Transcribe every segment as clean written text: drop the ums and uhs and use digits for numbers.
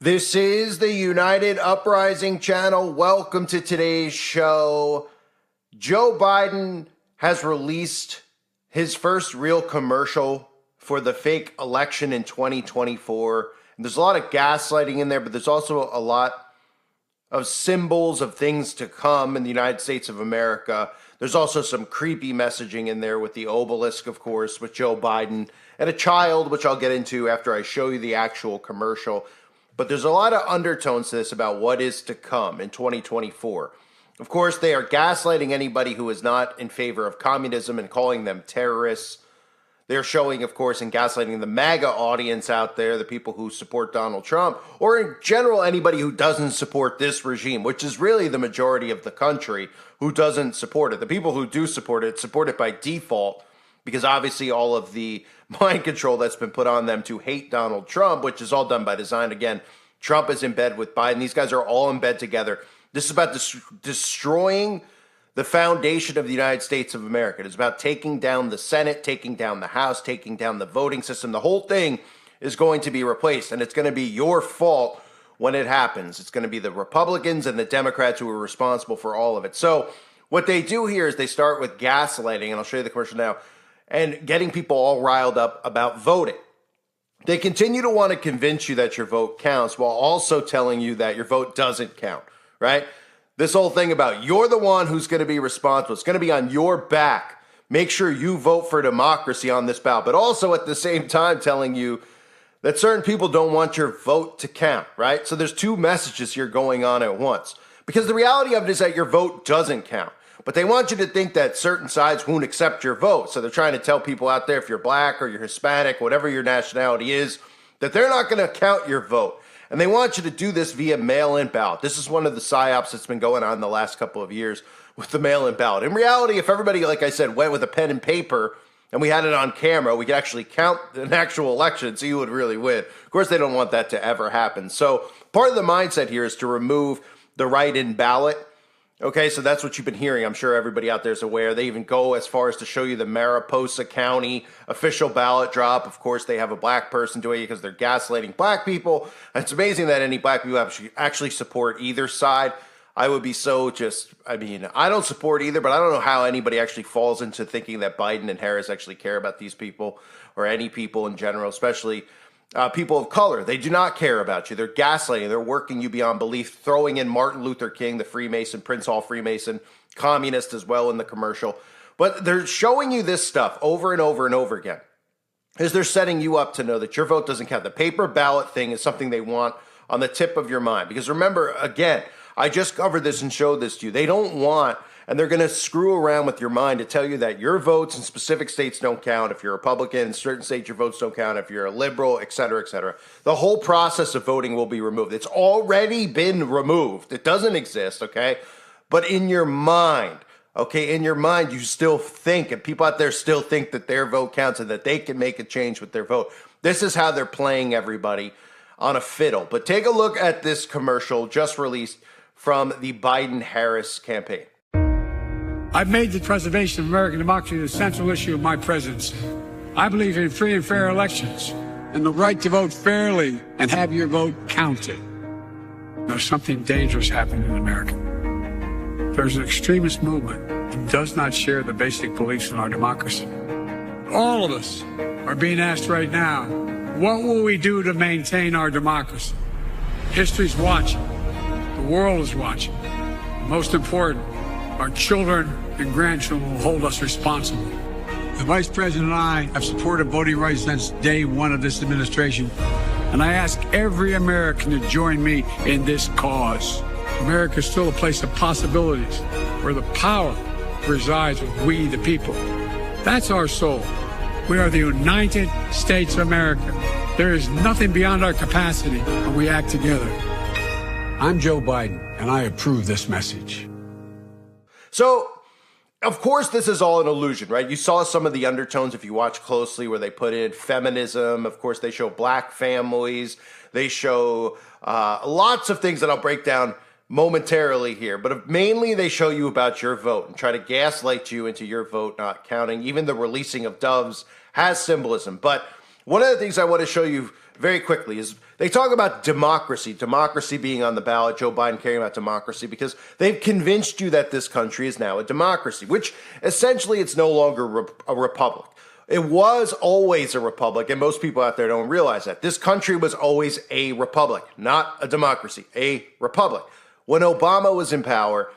This is the United Uprising channel. Welcome to today's show. Joe Biden has released his first real commercial for the fake election in 2024. And there's a lot of gaslighting in there, but there's also a lot of symbols of things to come in the United States of America. There's also some creepy messaging in there with the obelisk, of course, with Joe Biden and a child, which I'll get into after I show you the actual commercial. But there's a lot of undertones to this about what is to come in 2024. Of course, they are gaslighting anybody who is not in favor of communism and calling them terrorists. They're showing, of course, and gaslighting the MAGA audience out there, the people who support Donald Trump, or in general, anybody who doesn't support this regime, which is really the majority of the country who doesn't support it. The people who do support it by default, because obviously all of the mind control that's been put on them to hate Donald Trump, which is all done by design. Again, Trump is in bed with Biden. These guys are all in bed together. This is about destroying the foundation of the United States of America. It's about taking down the Senate, taking down the House, taking down the voting system. The whole thing is going to be replaced, and it's going to be your fault when it happens. It's going to be the Republicans and the Democrats who are responsible for all of it. So what they do here is they start with gaslighting, and I'll show you the commercial now, and getting people all riled up about voting. They continue to want to convince you that your vote counts while also telling you that your vote doesn't count, right? This whole thing about you're the one who's going to be responsible. It's going to be on your back. Make sure you vote for democracy on this ballot, but also at the same time telling you that certain people don't want your vote to count, right? So there's two messages here going on at once. Because the reality of it is that your vote doesn't count. But they want you to think that certain sides won't accept your vote. So they're trying to tell people out there, if you're black or you're Hispanic, whatever your nationality is, that they're not going to count your vote. And they want you to do this via mail-in ballot. This is one of the psyops that's been going on the last couple of years with the mail-in ballot. In reality, if everybody, like I said, went with a pen and paper and we had it on camera, we could actually count an actual election and see who would really win. Of course, they don't want that to ever happen. So part of the mindset here is to remove the write-in ballot. Okay, so that's what you've been hearing. I'm sure everybody out there is aware. They even go as far as to show you the Mariposa County official ballot drop. Of course, they have a black person doing it because they're gaslighting black people. It's amazing that any black people actually support either side. I would be I don't support either, but I don't know how anybody actually falls into thinking that Biden and Harris actually care about these people or any people in general, especially people of color. They do not care about you. They're gaslighting. They're working you beyond belief, throwing in Martin Luther King, the Freemason, Prince Hall Freemason, communist as well in the commercial. But they're showing you this stuff over and over and over again, as they're setting you up to know that your vote doesn't count. The paper ballot thing is something they want on the tip of your mind. Because remember, again, I just covered this and showed this to you. They don't want, and they're going to screw around with your mind to tell you that your votes in specific states don't count. If you're a Republican, in certain states, your votes don't count. If you're a liberal, et cetera, et cetera. The whole process of voting will be removed. It's already been removed. It doesn't exist, okay? But in your mind, okay, in your mind, you still think, and people out there still think that their vote counts and that they can make a change with their vote. This is how they're playing everybody on a fiddle. But take a look at this commercial just released from the Biden-Harris campaign. I've made the preservation of American democracy the central issue of my presidency. I believe in free and fair elections and the right to vote fairly and have your vote counted. There's something dangerous happening in America. There's an extremist movement that does not share the basic beliefs in our democracy. All of us are being asked right now, what will we do to maintain our democracy? History's watching. The world is watching. Most important, our children and grandchildren will hold us responsible. The Vice President and I have supported voting rights since day one of this administration, and I ask every American to join me in this cause. America is still a place of possibilities, where the power resides with we, the people. That's our soul. We are the United States of America. There is nothing beyond our capacity when we act together. I'm Joe Biden, and I approve this message. So, of course, this is all an illusion, right? You saw some of the undertones if you watch closely where they put in feminism. Of course, they show black families. They show lots of things that I'll break down momentarily here. But mainly they show you about your vote and try to gaslight you into your vote not counting. Even the releasing of doves has symbolism. But one of the things I want to show you very quickly, is they talk about democracy being on the ballot, Joe Biden caring about democracy, because they've convinced you that this country is now a democracy, which essentially it's no longer a republic. It was always a republic, and most people out there don't realize that. This country was always a republic, not a democracy, a republic. When Obama was in power,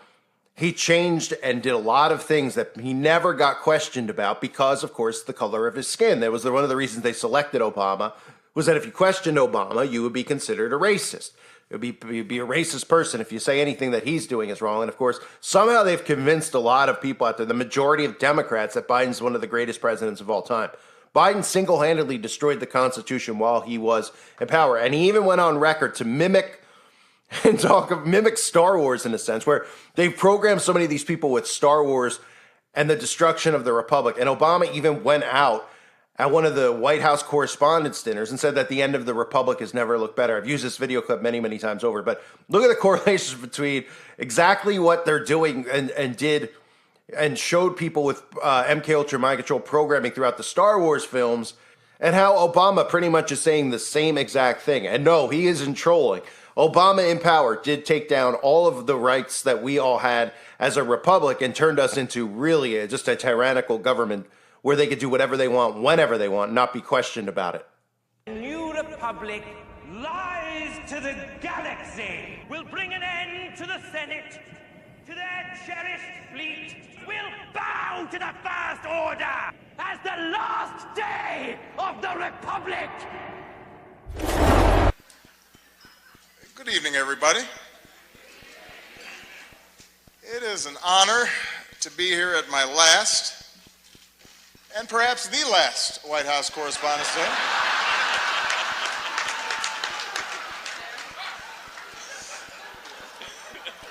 he changed and did a lot of things that he never got questioned about because, of course, the color of his skin. That was one of the reasons they selected Obama, was that if you questioned Obama, you would be considered a racist. You'd be a racist person if you say anything that he's doing is wrong. And, of course, somehow they've convinced a lot of people out there, the majority of Democrats, that Biden's one of the greatest presidents of all time. Biden single-handedly destroyed the Constitution while he was in power. And he even went on record to mimic Star Wars in a sense, where they've programmed so many of these people with Star Wars and the destruction of the Republic. And Obama even went out at one of the White House Correspondents' dinners and said that the end of the Republic has never looked better. I've used this video clip many, many times over, but look at the correlations between exactly what they're doing and did and showed people with MK Ultra Mind Control programming throughout the Star Wars films, and how Obama pretty much is saying the same exact thing. And no, he isn't trolling. Obama in power did take down all of the rights that we all had as a republic and turned us into really just a tyrannical government where they could do whatever they want, whenever they want, not be questioned about it. The new republic lies to the galaxy. Will bring an end to the Senate, to their cherished fleet. Will bow to the First Order as the last day of the republic. Good evening, everybody. It is an honor to be here at my last, and perhaps the last, White House Correspondents' Day.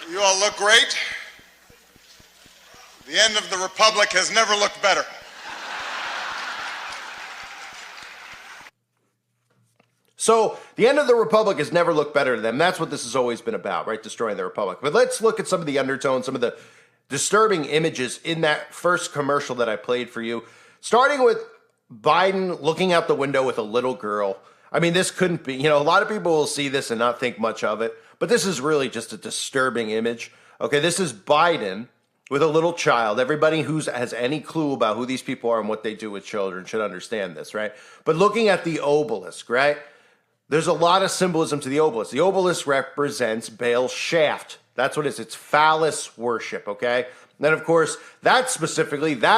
You all look great. The end of the Republic has never looked better. So the end of the Republic has never looked better to them. That's what this has always been about, right? Destroying the Republic. But let's look at some of the undertones, some of the disturbing images in that first commercial that I played for you. Starting with Biden looking out the window with a little girl. I mean, this couldn't be, a lot of people will see this and not think much of it, but this is really just a disturbing image. Okay, this is Biden with a little child. Everybody who has any clue about who these people are and what they do with children should understand this, right? But looking at the obelisk, right? There's a lot of symbolism to the obelisk. The obelisk represents Baal's shaft. That's what it is. It's phallus worship, okay? And then, of course, that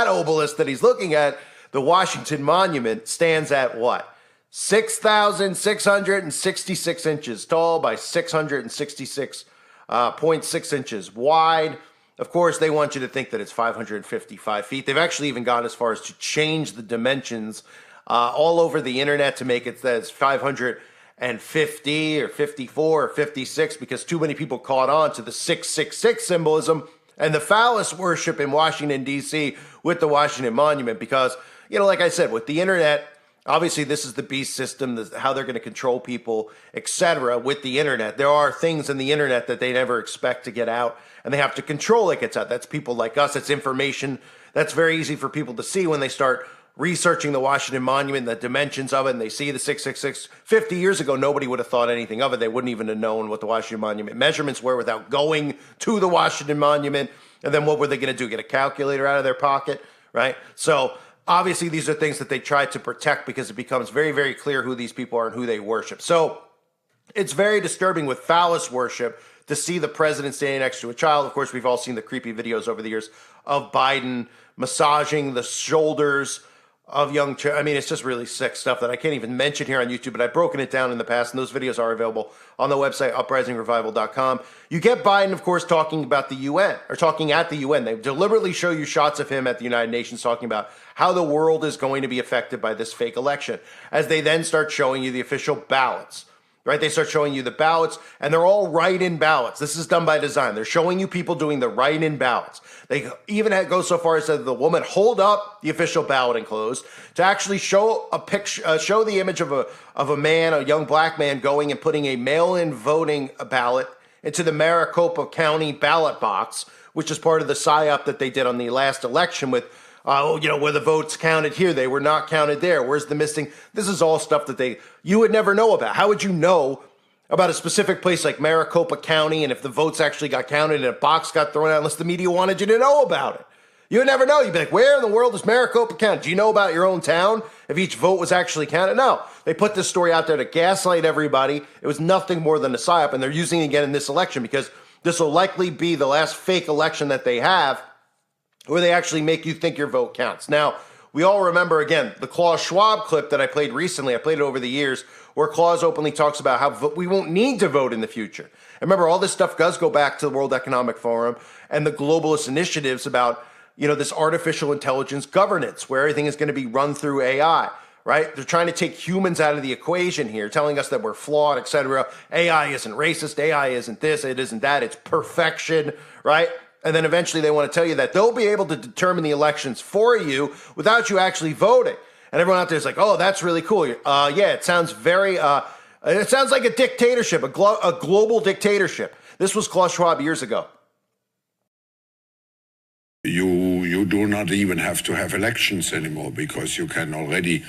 obelisk that he's looking at, the Washington Monument, stands at what? 6,666 inches tall by 666.6 inches wide. Of course, they want you to think that it's 555 feet. They've actually even gone as far as to change the dimensions all over the internet to make it that it's 550 or 54 or 56 because too many people caught on to the 666 symbolism and the phallus worship in Washington, D.C. with the Washington Monument because, like I said, with the internet, obviously this is the beast system, how they're going to control people, etc. with the internet. There are things in the internet that they never expect to get out, and they have to control it gets out. That's people like us. That's information that's very easy for people to see when they start researching the Washington Monument, the dimensions of it, and they see the 666. 50 years ago, nobody would have thought anything of it. They wouldn't even have known what the Washington Monument measurements were without going to the Washington Monument. And then what were they going to do? Get a calculator out of their pocket, right? So obviously these are things that they try to protect because it becomes very, very clear who these people are and who they worship. So it's very disturbing with phallus worship to see the president standing next to a child. Of course, we've all seen the creepy videos over the years of Biden massaging the shoulders of young children. I mean, it's just really sick stuff that I can't even mention here on YouTube, but I've broken it down in the past, and those videos are available on the website, uprisingrevival.com. You get Biden, of course, talking about the UN, or talking at the UN. They deliberately show you shots of him at the United Nations talking about how the world is going to be affected by this fake election, as they then start showing you the official ballots. Right? They start showing you the ballots, and they're all write-in ballots. This is done by design. They're showing you people doing the write-in ballots. They even go so far as to the woman hold up the official ballot enclosed to actually show a picture, show the image of a man, a young black man, going and putting a mail-in voting ballot into the Maricopa County ballot box, which is part of the psyop that they did on the last election with were the votes counted here? They were not counted there. Where's the missing? This is all stuff that you would never know about. How would you know about a specific place like Maricopa County and if the votes actually got counted and a box got thrown out unless the media wanted you to know about it? You would never know. You'd be like, where in the world is Maricopa County? Do you know about your own town if each vote was actually counted? No. They put this story out there to gaslight everybody. It was nothing more than a psyop, and they're using it again in this election because this will likely be the last fake election that they have where they actually make you think your vote counts. Now, we all remember, again, the Klaus Schwab clip that I played recently. I played it over the years where Klaus openly talks about how we won't need to vote in the future. And remember, all this stuff does go back to the World Economic Forum and the globalist initiatives about this artificial intelligence governance where everything is going to be run through AI, right? They're trying to take humans out of the equation here, telling us that we're flawed, etc. AI isn't racist. AI isn't this. It isn't that. It's perfection, right? And then eventually they want to tell you that they'll be able to determine the elections for you without you actually voting. And everyone out there is like, oh, that's really cool. Yeah, it sounds it sounds like a dictatorship, a global dictatorship. This was Klaus Schwab years ago. You do not even have to have elections anymore because you can already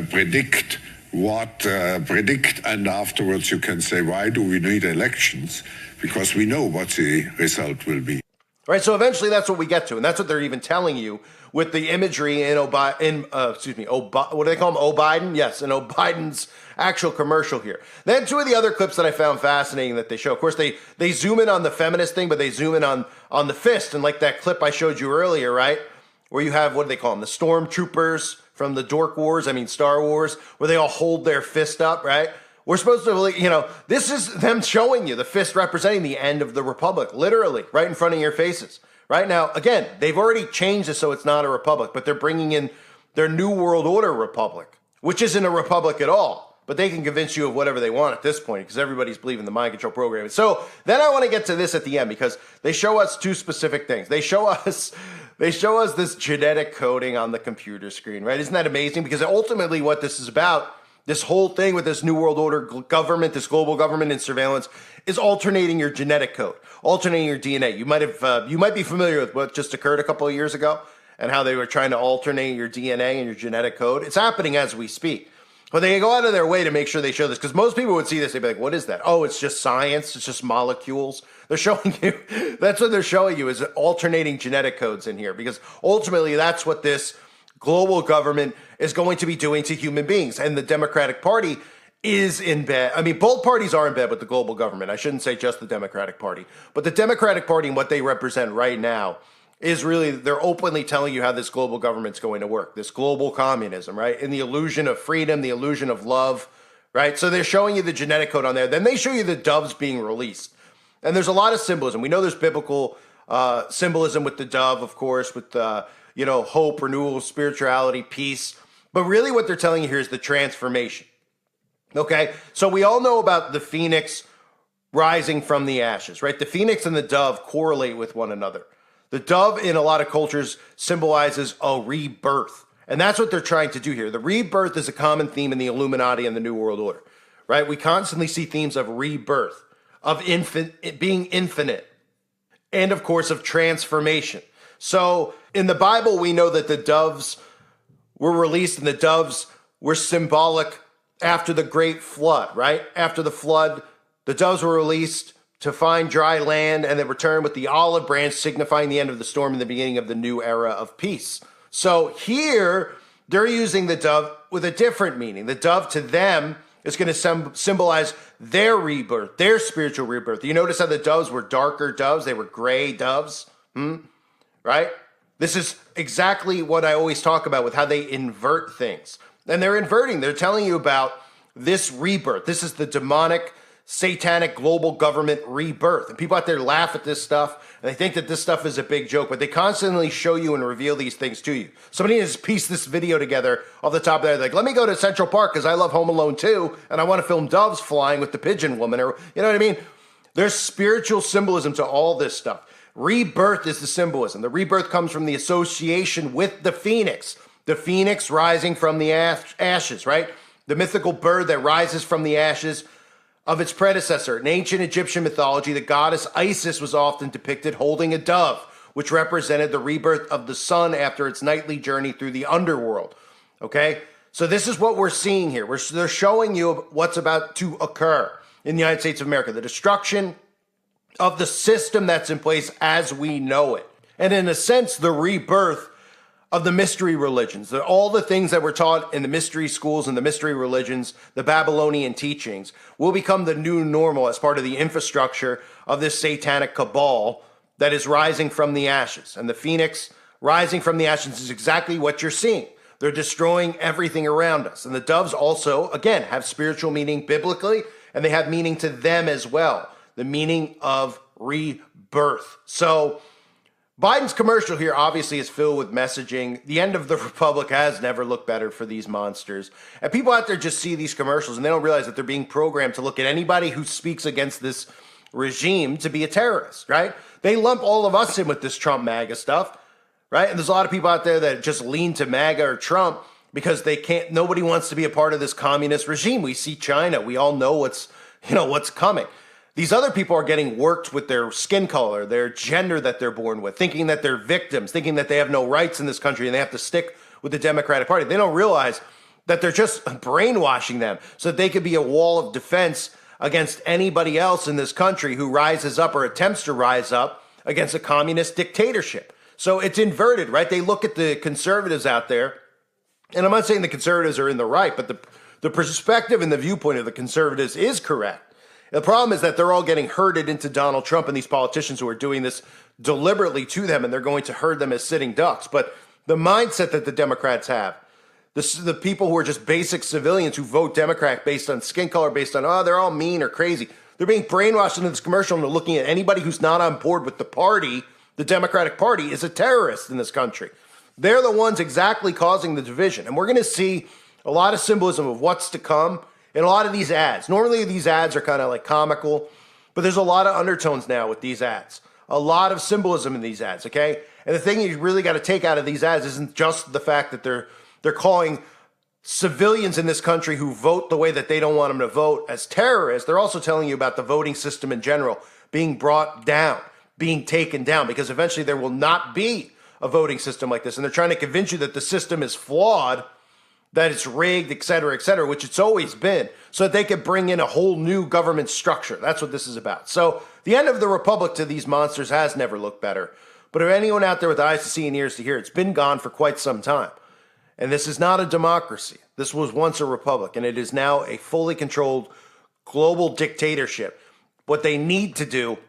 predict and afterwards you can say, why do we need elections? Because we know what the result will be. Right, so eventually that's what we get to, and that's what they're even telling you with the imagery in what do they call him? O'Biden? Yes, in O'Biden's actual commercial here. Then two of the other clips that I found fascinating that they show. Of course, they zoom in on the feminist thing, but they zoom in on the fist, and like that clip I showed you earlier, right? Where you have, what do they call them? The stormtroopers from the Star Wars, where they all hold their fist up, right? We're supposed to, this is them showing you the fist representing the end of the republic, literally, right in front of your faces. Right now, again, they've already changed it so it's not a republic, but they're bringing in their New World Order republic, which isn't a republic at all. But they can convince you of whatever they want at this point because everybody's believing the mind control program. So then I want to get to this at the end because they show us two specific things. They show us this genetic coding on the computer screen, right? Isn't that amazing? Because ultimately what this is about, this whole thing with this New World Order government, this global government and surveillance, is alternating your genetic code, alternating your DNA. You might be familiar with what just occurred a couple of years ago and how they were trying to alternate your DNA and your genetic code. It's happening as we speak. But they go out of their way to make sure they show this because most people would see this. They'd be like, what is that? Oh, it's just science. It's just molecules. They're showing you. That's what they're showing you is alternating genetic codes in here because ultimately that's what this global government is going to be doing to human beings. And the Democratic Party is in bed. I mean, both parties are in bed with the global government. I shouldn't say just the Democratic Party. But the Democratic Party and what they represent right now is really, they're openly telling you how this global government's going to work, this global communism, right? And the illusion of freedom, the illusion of love, right? So they're showing you the genetic code on there. Then they show you the doves being released. And there's a lot of symbolism. We know there's biblical symbolism with the dove, of course, with, hope, renewal, spirituality, peace. But really what they're telling you here is the transformation. Okay? So we all know about the phoenix rising from the ashes, right? The phoenix and the dove correlate with one another. The dove in a lot of cultures symbolizes a rebirth. And that's what they're trying to do here. The rebirth is a common theme in the Illuminati and the New World Order, right? We constantly see themes of rebirth, of being infinite, and of course of transformation. So in the Bible, we know that the doves were released and the doves were symbolic after the great flood, right? After the flood, the doves were released to find dry land, and they returned with the olive branch, signifying the end of the storm and the beginning of the new era of peace. So here, they're using the dove with a different meaning. The dove to them is going to symbolize their rebirth, their spiritual rebirth. You notice how the doves were darker doves? They were gray doves, right? This is exactly what I always talk about with how they invert things. And they're inverting. They're telling you about this rebirth. This is the demonic, satanic global government rebirth. And people out there laugh at this stuff and they think that this stuff is a big joke, but they constantly show you and reveal these things to you. Somebody has pieced this video together off the top of their head, like, let me go to Central Park because I love Home Alone 2 and I want to film doves flying with the pigeon woman, or you know what I mean? There's spiritual symbolism to all this stuff. Rebirth is the symbolism. The rebirth comes from the association with the phoenix rising from the ashes, right? The mythical bird that rises from the ashes of its predecessor. In ancient Egyptian mythology, the goddess Isis was often depicted holding a dove, which represented the rebirth of the sun after its nightly journey through the underworld. Okay? So this is what we're seeing here. They're showing you what's about to occur in the United States of America, the destruction of the system that's in place as we know it. And in a sense, the rebirth of the mystery religions, all the things that were taught in the mystery schools and the mystery religions, the Babylonian teachings, will become the new normal as part of the infrastructure of this satanic cabal that is rising from the ashes. And the phoenix rising from the ashes is exactly what you're seeing. They're destroying everything around us. And the doves also, again, have spiritual meaning biblically, and they have meaning to them as well, the meaning of rebirth. So Biden's commercial here obviously is filled with messaging. The end of the republic has never looked better for these monsters. And people out there just see these commercials and they don't realize that they're being programmed to look at anybody who speaks against this regime to be a terrorist, right? They lump all of us in with this Trump MAGA stuff, right? And there's a lot of people out there that just lean to MAGA or Trump because nobody wants to be a part of this communist regime. We see China. We all know what's coming. These other people are getting worked with their skin color, their gender that they're born with, thinking that they're victims, thinking that they have no rights in this country and they have to stick with the Democratic Party. They don't realize that they're just brainwashing them so that they could be a wall of defense against anybody else in this country who rises up or attempts to rise up against a communist dictatorship. So it's inverted, right? They look at the conservatives out there, and I'm not saying the conservatives are in the right, but the perspective and the viewpoint of the conservatives is correct. The problem is that they're all getting herded into Donald Trump and these politicians who are doing this deliberately to them, and they're going to herd them as sitting ducks. But the mindset that the Democrats have, the people who are just basic civilians who vote Democrat based on skin color, based on, they're all mean or crazy. They're being brainwashed into this commercial, and they're looking at anybody who's not on board with the party, the Democratic Party, is a terrorist in this country. They're the ones exactly causing the division. And we're going to see a lot of symbolism of what's to come in a lot of these ads. Normally these ads are kind of like comical, but there's a lot of undertones now with these ads. A lot of symbolism in these ads, okay? And the thing you really got to take out of these ads isn't just the fact that they're calling civilians in this country who vote the way that they don't want them to vote as terrorists. They're also telling you about the voting system in general being brought down, being taken down, because eventually there will not be a voting system like this. And they're trying to convince you that the system is flawed, that it's rigged, et cetera, which it's always been, so that they could bring in a whole new government structure. That's what this is about. So the end of the republic to these monsters has never looked better. But if anyone out there with eyes to see and ears to hear, it's been gone for quite some time. And this is not a democracy. This was once a republic, and it is now a fully controlled global dictatorship. What they need to do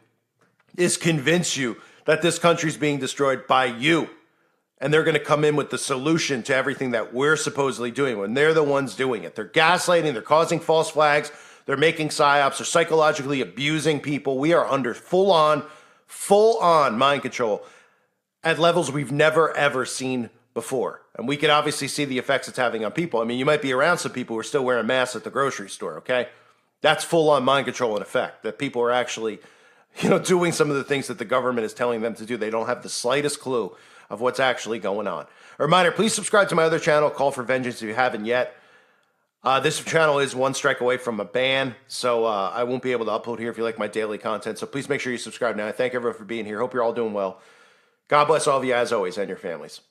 is convince you that this country is being destroyed by you. And they're going to come in with the solution to everything that we're supposedly doing when they're the ones doing it. They're gaslighting, they're causing false flags, they're making psyops, they're psychologically abusing people. We are under full-on mind control at levels we've never, ever seen before. And we can obviously see the effects it's having on people. I mean, you might be around some people who are still wearing masks at the grocery store, okay? That's full-on mind control in effect, that people are actually, doing some of the things that the government is telling them to do. They don't have the slightest clue of what's actually going on. A reminder, please subscribe to my other channel, Call for Vengeance, if you haven't yet. This channel is one strike away from a ban, so I won't be able to upload here if you like my daily content. So please make sure you subscribe now. I thank everyone for being here. Hope you're all doing well. God bless all of you as always and your families.